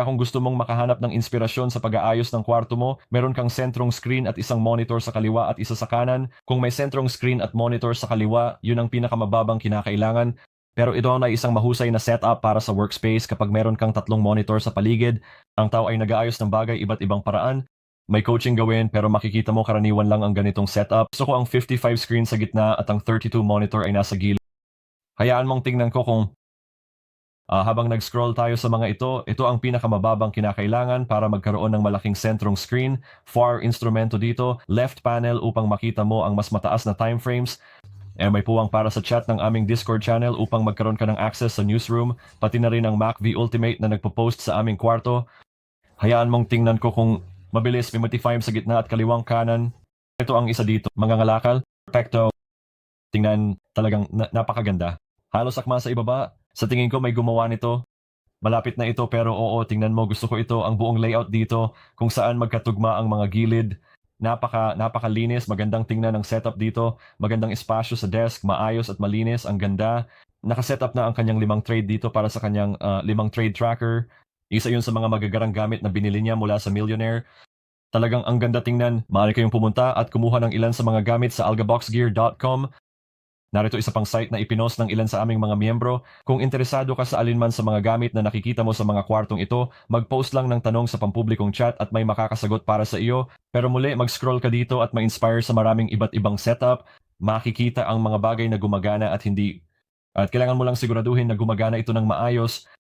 Kaya kung gusto mong makahanap ng inspirasyon sa pag-aayos ng kwarto mo, meron kang sentrong screen at isang monitor sa kaliwa at isa sa kanan. Kung may sentrong screen at monitor sa kaliwa, yun ang pinakamababang kinakailangan. Pero ito ay isang mahusay na setup para sa workspace kapag meron kang tatlong monitor sa paligid. Ang tao ay nag-aayos ng bagay iba't ibang paraan. May coaching gawin pero makikita mo karaniwan lang ang ganitong setup. Gusto ko ang 55 screen sa gitna at ang 32 monitor ay nasa gilid. Hayaan mong tingnan ko kung habang nag-scroll tayo sa mga ito ang pinakamababang kinakailangan para magkaroon ng malaking sentrong screen. Far instrumento dito, left panel upang makita mo ang mas mataas na time frames. May puwang para sa chat ng aming Discord channel upang magkaroon ka ng access sa newsroom, pati na rin ang MacV Ultimate na nagpo-post sa aming kwarto. Hayaan mong tingnan ko kung mabilis, may multi-frame sa gitna at kaliwang kanan. Ito ang isa dito, mga ngalakal, perfecto. Tingnan, talagang napakaganda. Halos akma sa ibaba. Sa tingin ko may gumawa nito. Malapit na ito pero oo, tingnan mo, gusto ko ito. Ang buong layout dito, kung saan magkatugma ang mga gilid. Napakalinis, magandang tingnan ang setup dito. Magandang espasyo sa desk, maayos at malinis, ang ganda. Nakasetup na ang kanyang 5 trade dito para sa kanyang 5 trade tracker. Isa yun sa mga magagarang gamit na binili niya mula sa Millionaire. Talagang ang ganda tingnan. Maaari kayong pumunta at kumuha ng ilan sa mga gamit sa algaboxgear.com. Narito isa pang site na ipinost ng ilan sa aming mga miyembro. Kung interesado ka sa alinman sa mga gamit na nakikita mo sa mga kwartong ito, mag-post lang ng tanong sa pampublikong chat at may makakasagot para sa iyo. Pero muli, mag-scroll ka dito at ma-inspire sa maraming iba't ibang setup. Makikita ang mga bagay na gumagana at hindi. At kailangan mo lang siguraduhin na gumagana ito ng maayos.